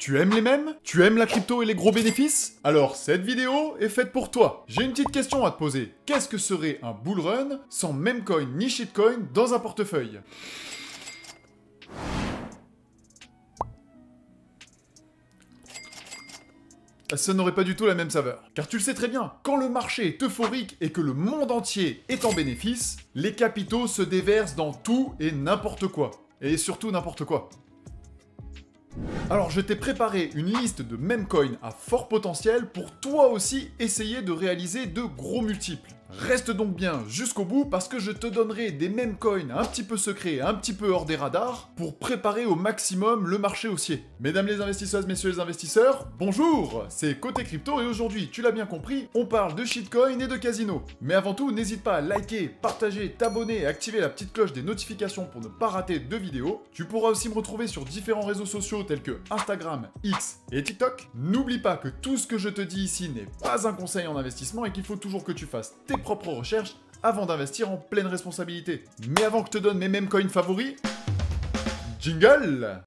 Tu aimes les mèmes? Tu aimes la crypto et les gros bénéfices? Alors cette vidéo est faite pour toi. J'ai une petite question à te poser. Qu'est-ce que serait un bull run sans memecoin ni shitcoin dans un portefeuille? Ça n'aurait pas du tout la même saveur. Car tu le sais très bien, quand le marché est euphorique et que le monde entier est en bénéfice, les capitaux se déversent dans tout et n'importe quoi. Et surtout n'importe quoi. Alors je t'ai préparé une liste de memecoins à fort potentiel pour toi aussi essayer de réaliser de gros multiples. Reste donc bien jusqu'au bout parce que je te donnerai des memecoins un petit peu secrets, un petit peu hors des radars pour préparer au maximum le marché haussier. Mesdames les investisseuses, messieurs les investisseurs, bonjour, c'est Côté Crypto et aujourd'hui, tu l'as bien compris, on parle de shitcoin et de casino. Mais avant tout, n'hésite pas à liker, partager, t'abonner et activer la petite cloche des notifications pour ne pas rater de vidéos. Tu pourras aussi me retrouver sur différents réseaux sociaux tels que Instagram, X et TikTok. N'oublie pas que tout ce que je te dis ici n'est pas un conseil en investissement et qu'il faut toujours que tu fasses tes propres recherches avant d'investir en pleine responsabilité. Mais avant que je te donne mes memecoins favoris, jingle!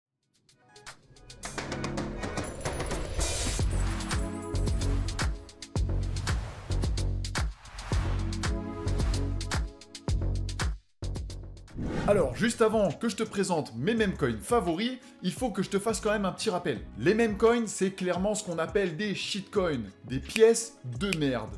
Alors, juste avant que je te présente mes memecoins favoris, il faut que je te fasse quand même un petit rappel. Les memecoins, c'est clairement ce qu'on appelle des shitcoins, des pièces de merde.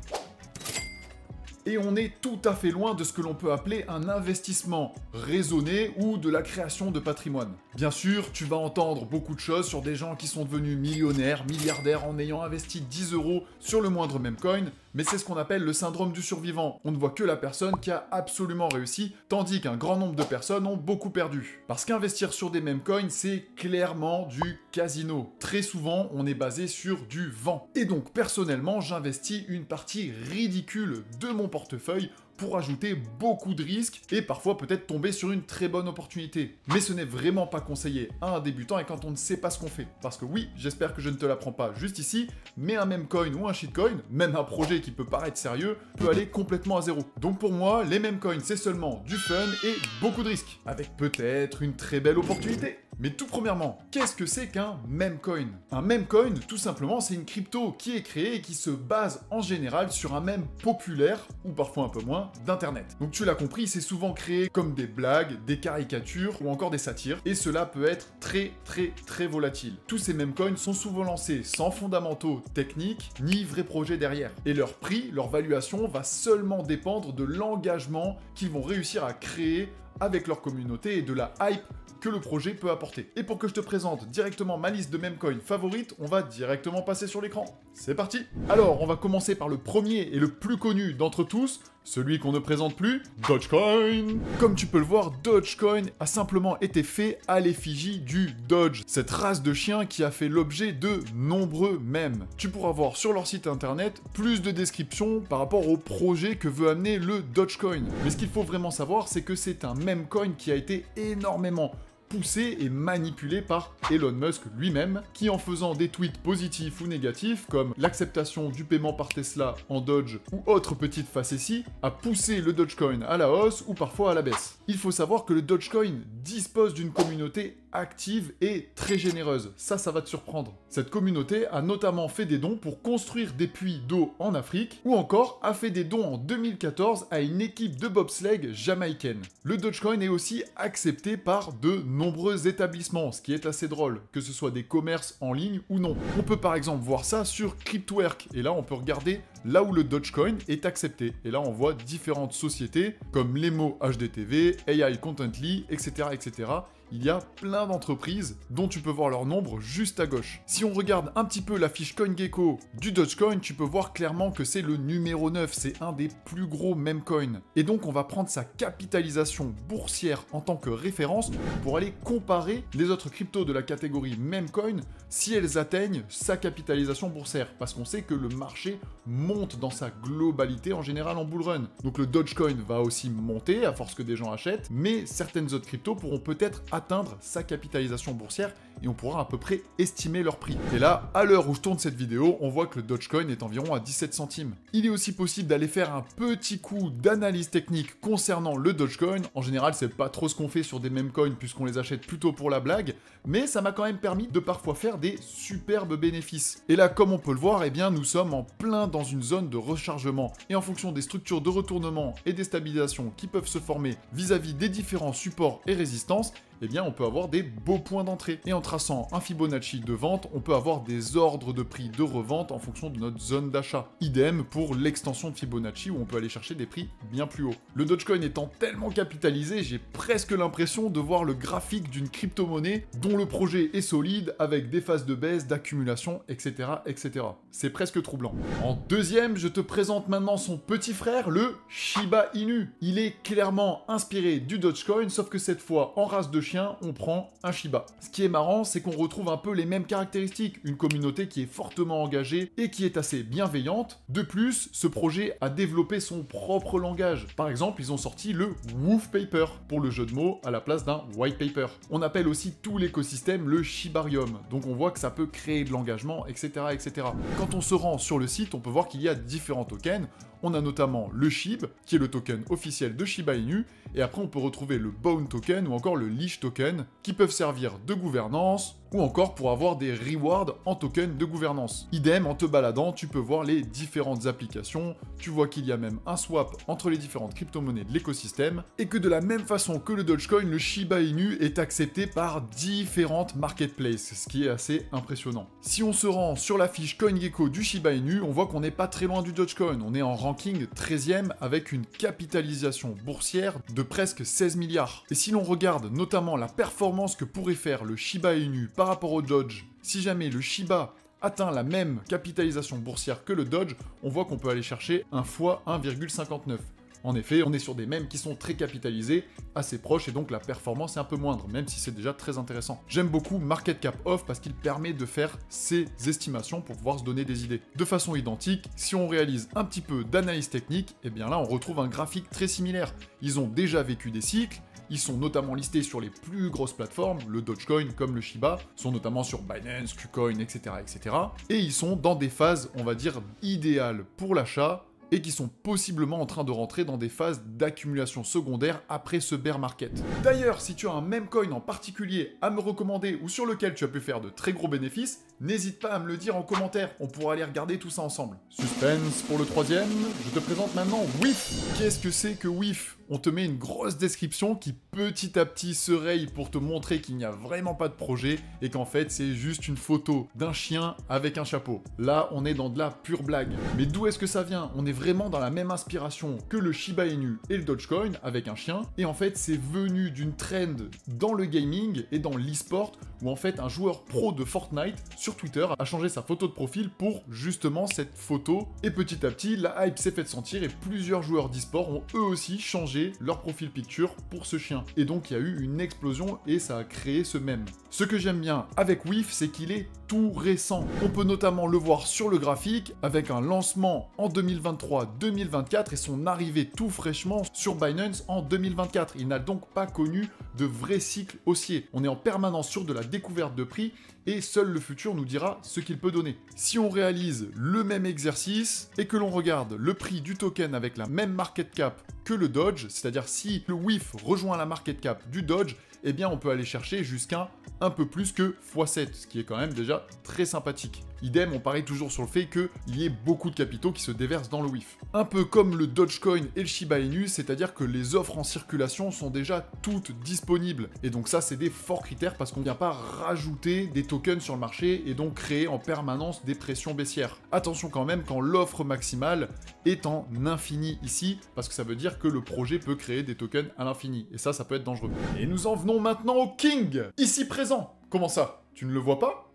Et on est tout à fait loin de ce que l'on peut appeler un investissement raisonné ou de la création de patrimoine. Bien sûr, tu vas entendre beaucoup de choses sur des gens qui sont devenus millionnaires, milliardaires en ayant investi 10 € sur le moindre memecoin, mais c'est ce qu'on appelle le syndrome du survivant. On ne voit que la personne qui a absolument réussi, tandis qu'un grand nombre de personnes ont beaucoup perdu. Parce qu'investir sur des memecoins, c'est clairement du casino. Très souvent, on est basé sur du vent. Et donc, personnellement, j'investis une partie ridicule de mon portefeuille pour ajouter beaucoup de risques et parfois peut-être tomber sur une très bonne opportunité. Mais ce n'est vraiment pas conseillé à un débutant et quand on ne sait pas ce qu'on fait. Parce que oui, j'espère que je ne te l'apprends pas juste ici, mais un memecoin ou un shitcoin, même un projet qui peut paraître sérieux, peut aller complètement à zéro. Donc pour moi, les memecoins c'est seulement du fun et beaucoup de risques, avec peut-être une très belle opportunité. Mais tout premièrement, qu'est-ce que c'est qu'un memecoin? Un memecoin, tout simplement, c'est une crypto qui est créée et qui se base en général sur un mème populaire, ou parfois un peu moins, d'internet. Donc tu l'as compris, c'est souvent créé comme des blagues, des caricatures ou encore des satires, et cela peut être très volatile. Tous ces memecoins sont souvent lancés sans fondamentaux techniques, ni vrais projets derrière. Et leur prix, leur valuation va seulement dépendre de l'engagement qu'ils vont réussir à créer avec leur communauté et de la hype que le projet peut apporter. Et pour que je te présente directement ma liste de memecoins favorites, on va directement passer sur l'écran. C'est parti! Alors, on va commencer par le premier et le plus connu d'entre tous, celui qu'on ne présente plus, Dogecoin. Comme tu peux le voir, Dogecoin a simplement été fait à l'effigie du Doge, cette race de chien qui a fait l'objet de nombreux mèmes. Tu pourras voir sur leur site internet plus de descriptions par rapport au projet que veut amener le Dogecoin. Mais ce qu'il faut vraiment savoir, c'est que c'est un memecoin qui a été énormément poussé et manipulé par Elon Musk lui-même, qui en faisant des tweets positifs ou négatifs, comme l'acceptation du paiement par Tesla en Doge ou autre petite facétie, a poussé le Dogecoin à la hausse ou parfois à la baisse. Il faut savoir que le Dogecoin dispose d'une communauté active et très généreuse. Ça va te surprendre. Cette communauté a notamment fait des dons pour construire des puits d'eau en Afrique, ou encore a fait des dons en 2014 à une équipe de bobsleigh jamaïcaine. Le Dogecoin est aussi accepté par de nombreux établissements, ce qui est assez drôle, que ce soit des commerces en ligne ou non. On peut par exemple voir ça sur Cryptwork, et là on peut regarder là où le Dogecoin est accepté. Et là on voit différentes sociétés comme Lemo HDTV, AI Contently, etc. etc. Il y a plein d'entreprises dont tu peux voir leur nombre juste à gauche. Si on regarde un petit peu la fiche CoinGecko du Dogecoin, tu peux voir clairement que c'est le numéro 9, c'est un des plus gros memecoins. Et donc on va prendre sa capitalisation boursière en tant que référence pour aller comparer les autres cryptos de la catégorie memecoin si elles atteignent sa capitalisation boursière. Parce qu'on sait que le marché monte dans sa globalité en général en bull run. Donc le Dogecoin va aussi monter à force que des gens achètent, mais certaines autres cryptos pourront peut-être atteindre sa capitalisation boursière et on pourra à peu près estimer leur prix. Et là, à l'heure où je tourne cette vidéo, on voit que le Dogecoin est environ à 17 centimes. Il est aussi possible d'aller faire un petit coup d'analyse technique concernant le Dogecoin. En général, c'est pas trop ce qu'on fait sur des meme coins puisqu'on les achète plutôt pour la blague, mais ça m'a quand même permis de parfois faire des superbes bénéfices. Et là, comme on peut le voir, eh bien, nous sommes en plein dans une zone de rechargement. Et en fonction des structures de retournement et des stabilisations qui peuvent se former vis-à-vis des différents supports et résistances, eh bien on peut avoir des beaux points d'entrée. Et en traçant un Fibonacci de vente, on peut avoir des ordres de prix de revente en fonction de notre zone d'achat. Idem pour l'extension de Fibonacci où on peut aller chercher des prix bien plus hauts. Le Dogecoin étant tellement capitalisé, j'ai presque l'impression de voir le graphique d'une crypto-monnaie dont le projet est solide avec des phases de baisse, d'accumulation, etc., etc. C'est presque troublant. En deuxième, je te présente maintenant son petit frère, le Shiba Inu. Il est clairement inspiré du Dogecoin, sauf que cette fois, en race de chien, on prend un Shiba. Ce qui est marrant, c'est qu'on retrouve un peu les mêmes caractéristiques, une communauté qui est fortement engagée et qui est assez bienveillante. De plus, ce projet a développé son propre langage. Par exemple, ils ont sorti le Woof Paper, pour le jeu de mots, à la place d'un White Paper. On appelle aussi tout l'écosystème le Shibarium, donc on voit que ça peut créer de l'engagement, etc., etc. Quand on se rend sur le site, on peut voir qu'il y a différents tokens. On a notamment le SHIB, qui est le token officiel de Shiba Inu, et après on peut retrouver le Bone Token ou encore le Leash Token, qui peuvent servir de gouvernance, ou encore pour avoir des rewards en token de gouvernance. Idem, en te baladant, tu peux voir les différentes applications, tu vois qu'il y a même un swap entre les différentes crypto-monnaies de l'écosystème, et que de la même façon que le Dogecoin, le Shiba Inu est accepté par différentes marketplaces, ce qui est assez impressionnant. Si on se rend sur la fiche CoinGecko du Shiba Inu, on voit qu'on n'est pas très loin du Dogecoin, on est en ranking 13e avec une capitalisation boursière de presque 16 milliards. Et si l'on regarde notamment la performance que pourrait faire le Shiba Inu par rapport au Doge, si jamais le Shiba atteint la même capitalisation boursière que le Doge, on voit qu'on peut aller chercher un fois 1,59. En effet, on est sur des mèmes qui sont très capitalisés, assez proches, et donc la performance est un peu moindre, même si c'est déjà très intéressant. J'aime beaucoup Market Cap Off parce qu'il permet de faire ces estimations pour pouvoir se donner des idées. De façon identique, si on réalise un petit peu d'analyse technique, et bien là on retrouve un graphique très similaire. Ils ont déjà vécu des cycles, ils sont notamment listés sur les plus grosses plateformes, le Dogecoin comme le Shiba, sont notamment sur Binance, KuCoin, etc., etc. Et ils sont dans des phases, on va dire, idéales pour l'achat, et qui sont possiblement en train de rentrer dans des phases d'accumulation secondaire après ce bear market. D'ailleurs, si tu as un meme coin en particulier à me recommander ou sur lequel tu as pu faire de très gros bénéfices, n'hésite pas à me le dire en commentaire, on pourra aller regarder tout ça ensemble. Suspense pour le troisième, je te présente maintenant WIF. Qu'est-ce que c'est que WIF ? On te met une grosse description qui petit à petit se raye pour te montrer qu'il n'y a vraiment pas de projet et qu'en fait c'est juste une photo d'un chien avec un chapeau. Là, on est dans de la pure blague. Mais d'où est-ce que ça vient ? On est vraiment dans la même inspiration que le Shiba Inu et le Dogecoin avec un chien. Et en fait, c'est venu d'une trend dans le gaming et dans l'e-sport où en fait un joueur pro de Fortnite sur Twitter a changé sa photo de profil pour justement cette photo. Et petit à petit, la hype s'est fait sentir et plusieurs joueurs d'e-sport ont eux aussi changé leur profil picture pour ce chien. Et donc il y a eu une explosion et ça a créé ce mème. Ce que j'aime bien avec WIF, c'est qu'il est tout récent. On peut notamment le voir sur le graphique avec un lancement en 2023-2024 et son arrivée tout fraîchement sur Binance en 2024. Il n'a donc pas connu de vrai cycle haussier. On est en permanence sur de la découverte de prix et seul le futur nous dira ce qu'il peut donner. Si on réalise le même exercice et que l'on regarde le prix du token avec la même market cap que le Doge, c'est-à-dire si le WIF rejoint la market cap du Doge, eh bien on peut aller chercher jusqu'à un peu plus que x7, ce qui est quand même déjà très sympathique. Idem, on parie toujours sur le fait qu'il y ait beaucoup de capitaux qui se déversent dans le WIF. Un peu comme le Dogecoin et le Shiba Inu, c'est-à-dire que les offres en circulation sont déjà toutes disponibles. Et donc ça, c'est des forts critères parce qu'on ne vient pas rajouter des tokens sur le marché et donc créer en permanence des pressions baissières. Attention quand même quand l'offre maximale est en infini ici, parce que ça veut dire que le projet peut créer des tokens à l'infini. Et ça peut être dangereux. Et nous en venons maintenant au King, ici présent. Comment ça ? Tu ne le vois pas ?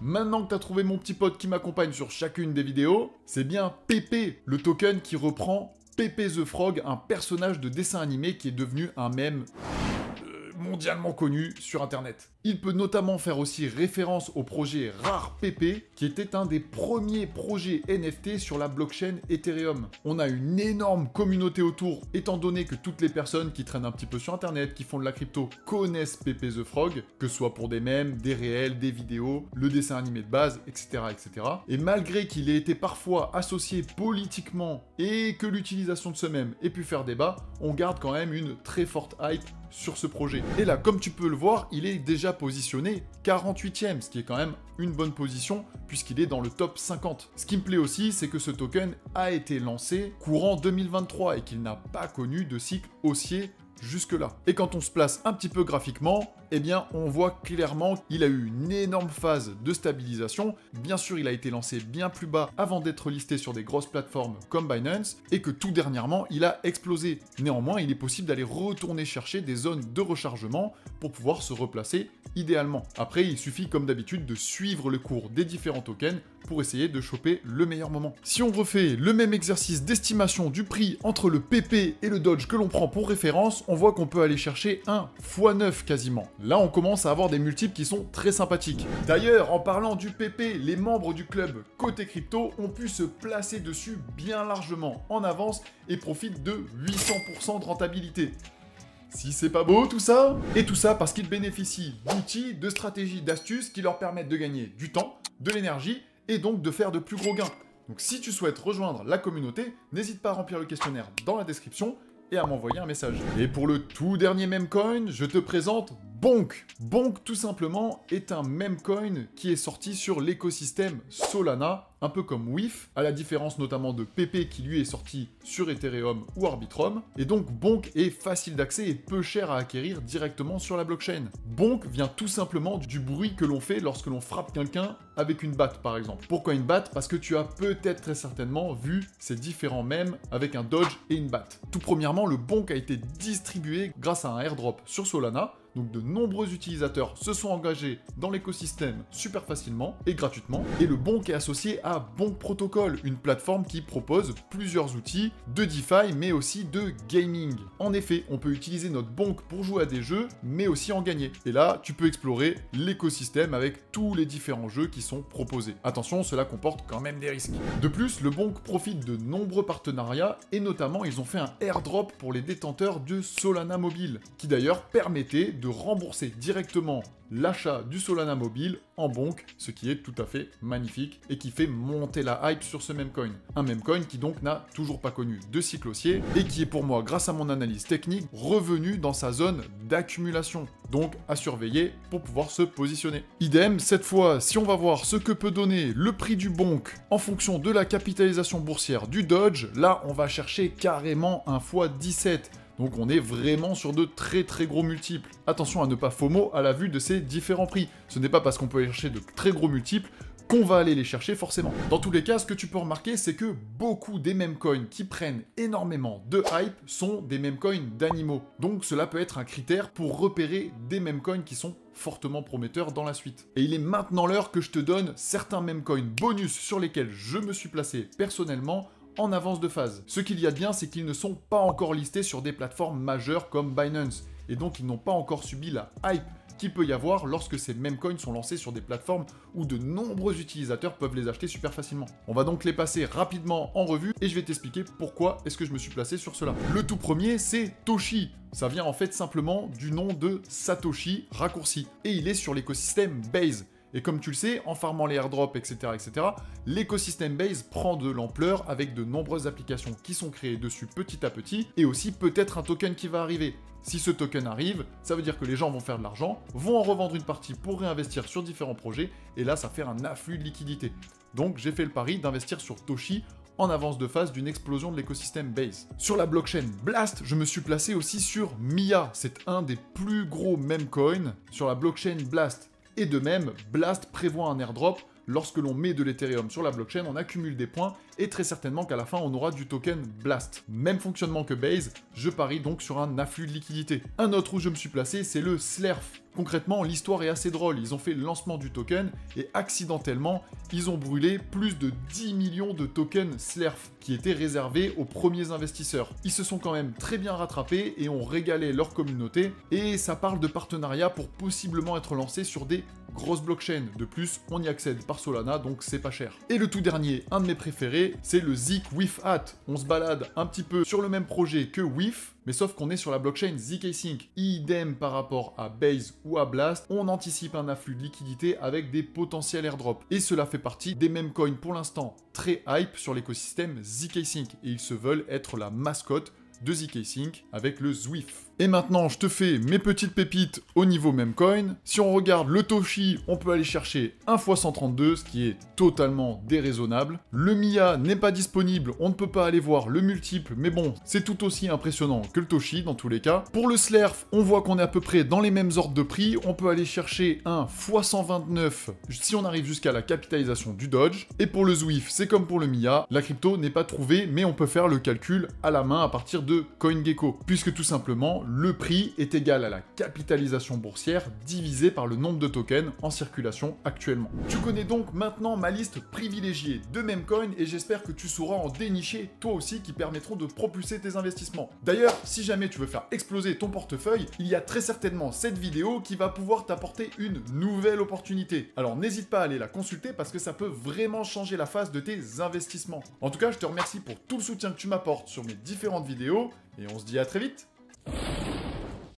Maintenant que tu as trouvé mon petit pote qui m'accompagne sur chacune des vidéos, c'est bien Pépé, le token qui reprend Pépé the Frog, un personnage de dessin animé qui est devenu un mème mondialement connu sur internet. Il peut notamment faire aussi référence au projet RarePP, qui était un des premiers projets NFT sur la blockchain Ethereum. On a une énorme communauté autour, étant donné que toutes les personnes qui traînent un petit peu sur internet, qui font de la crypto, connaissent Pepe the Frog, que ce soit pour des mèmes, des réels, des vidéos, le dessin animé de base, etc. etc. Et malgré qu'il ait été parfois associé politiquement et que l'utilisation de ce mème ait pu faire débat, on garde quand même une très forte hype sur ce projet. Et là, comme tu peux le voir, il est déjà positionné 48e, ce qui est quand même une bonne position puisqu'il est dans le top 50. Ce qui me plaît aussi, c'est que ce token a été lancé courant 2023 et qu'il n'a pas connu de cycle haussier jusque-là. Et quand on se place un petit peu graphiquement, eh bien, on voit clairement qu'il a eu une énorme phase de stabilisation. Bien sûr, il a été lancé bien plus bas avant d'être listé sur des grosses plateformes comme Binance, et que tout dernièrement, il a explosé. Néanmoins, il est possible d'aller retourner chercher des zones de rechargement pour pouvoir se replacer idéalement. Après, il suffit comme d'habitude de suivre le cours des différents tokens pour essayer de choper le meilleur moment. Si on refait le même exercice d'estimation du prix entre le PP et le Doge que l'on prend pour référence, on voit qu'on peut aller chercher un x9 quasiment. Là, on commence à avoir des multiples qui sont très sympathiques. D'ailleurs, en parlant du PP, les membres du club Côté Crypto ont pu se placer dessus bien largement en avance et profitent de 800% de rentabilité. Si c'est pas beau tout ça? Et tout ça parce qu'ils bénéficient d'outils, de stratégies, d'astuces qui leur permettent de gagner du temps, de l'énergie et donc de faire de plus gros gains. Donc si tu souhaites rejoindre la communauté, n'hésite pas à remplir le questionnaire dans la description et à m'envoyer un message. Et pour le tout dernier meme coin, je te présente Bonk. Bonk, tout simplement, est un meme coin qui est sorti sur l'écosystème Solana, un peu comme WIF, à la différence notamment de PP qui lui est sorti sur Ethereum ou Arbitrum. Et donc Bonk est facile d'accès et peu cher à acquérir directement sur la blockchain. Bonk vient tout simplement du bruit que l'on fait lorsque l'on frappe quelqu'un avec une batte par exemple. Pourquoi une batte? Parce que tu as peut-être très certainement vu ces différents mèmes avec un dodge et une batte. Tout premièrement, le Bonk a été distribué grâce à un airdrop sur Solana. Donc de nombreux utilisateurs se sont engagés dans l'écosystème super facilement et gratuitement. Et le Bonk est associé à Bonk Protocol, une plateforme qui propose plusieurs outils de DeFi mais aussi de gaming. En effet, on peut utiliser notre Bonk pour jouer à des jeux mais aussi en gagner. Et là, tu peux explorer l'écosystème avec tous les différents jeux qui sont proposés. Attention, cela comporte quand même des risques. De plus, le Bonk profite de nombreux partenariats et notamment ils ont fait un airdrop pour les détenteurs de Solana Mobile qui d'ailleurs permettait de rembourser directement l'achat du Solana Mobile en Bonk, ce qui est tout à fait magnifique et qui fait monter la hype sur ce meme coin. Un meme coin qui donc n'a toujours pas connu de cycle haussier et qui est pour moi, grâce à mon analyse technique, revenu dans sa zone d'accumulation. Donc à surveiller pour pouvoir se positionner. Idem, cette fois, si on va voir ce que peut donner le prix du Bonk en fonction de la capitalisation boursière du Dodge, là on va chercher carrément un x17. Donc on est vraiment sur de très gros multiples. Attention à ne pas FOMO à la vue de ces différents prix. Ce n'est pas parce qu'on peut chercher de très gros multiples qu'on va aller les chercher forcément. Dans tous les cas, ce que tu peux remarquer, c'est que beaucoup des meme coins qui prennent énormément de hype sont des meme coins d'animaux. Donc cela peut être un critère pour repérer des meme coins qui sont fortement prometteurs dans la suite. Et il est maintenant l'heure que je te donne certains meme coins bonus sur lesquels je me suis placé personnellement en avance de phase. Ce qu'il y a de bien, c'est qu'ils ne sont pas encore listés sur des plateformes majeures comme Binance, et donc ils n'ont pas encore subi la hype qu'il peut y avoir lorsque ces meme coins sont lancés sur des plateformes où de nombreux utilisateurs peuvent les acheter super facilement. On va donc les passer rapidement en revue et je vais t'expliquer pourquoi est-ce que je me suis placé sur cela. Le tout premier, c'est Toshi. Ça vient en fait simplement du nom de Satoshi raccourci, et il est sur l'écosystème Base. Et comme tu le sais, en farmant les airdrops, etc., l'écosystème Base prend de l'ampleur avec de nombreuses applications qui sont créées dessus petit à petit, et aussi peut-être un token qui va arriver. Si ce token arrive, ça veut dire que les gens vont faire de l'argent, vont en revendre une partie pour réinvestir sur différents projets, et là ça fait un afflux de liquidités. Donc j'ai fait le pari d'investir sur Toshi en avance de phase d'une explosion de l'écosystème Base. Sur la blockchain Blast, je me suis placé aussi sur Mia, c'est un des plus gros meme coins sur la blockchain Blast. Et de même, Blast prévoit un airdrop lorsque l'on met de l'Ethereum sur la blockchain, on accumule des points et très certainement qu'à la fin, on aura du token Blast. Même fonctionnement que Base, je parie donc sur un afflux de liquidité. Un autre où je me suis placé, c'est le Slerf. Concrètement, l'histoire est assez drôle. Ils ont fait le lancement du token et accidentellement, ils ont brûlé plus de 10 millions de tokens Slerf qui étaient réservés aux premiers investisseurs. Ils se sont quand même très bien rattrapés et ont régalé leur communauté et ça parle de partenariat pour possiblement être lancé sur des grosses blockchains. De plus, on y accède par Solana, donc c'est pas cher. Et le tout dernier, un de mes préférés, c'est le Zik WIF Hat. On se balade un petit peu sur le même projet que WIF, mais sauf qu'on est sur la blockchain zk-Sync. Idem par rapport à Base ou à Blast, on anticipe un afflux de liquidité avec des potentiels airdrops. Et cela fait partie des mêmes coins pour l'instant très hype sur l'écosystème zk-Sync. Et ils se veulent être la mascotte de zk-Sync avec le Zwift. Et maintenant, je te fais mes petites pépites au niveau Memcoin. Si on regarde le Toshi, on peut aller chercher 1x132, ce qui est totalement déraisonnable. Le Mia n'est pas disponible, on ne peut pas aller voir le multiple, mais bon, c'est tout aussi impressionnant que le Toshi dans tous les cas. Pour le Slerf, on voit qu'on est à peu près dans les mêmes ordres de prix. On peut aller chercher un x129 si on arrive jusqu'à la capitalisation du Dodge. Et pour le Zwift, c'est comme pour le Mia, la crypto n'est pas trouvée, mais on peut faire le calcul à la main à partir de CoinGecko, puisque tout simplement, le prix est égal à la capitalisation boursière divisé par le nombre de tokens en circulation actuellement. Tu connais donc maintenant ma liste privilégiée de Memcoin et j'espère que tu sauras en dénicher toi aussi qui permettront de propulser tes investissements. D'ailleurs, si jamais tu veux faire exploser ton portefeuille, il y a très certainement cette vidéo qui va pouvoir t'apporter une nouvelle opportunité. Alors n'hésite pas à aller la consulter parce que ça peut vraiment changer la face de tes investissements. En tout cas, je te remercie pour tout le soutien que tu m'apportes sur mes différentes vidéos et on se dit à très vite.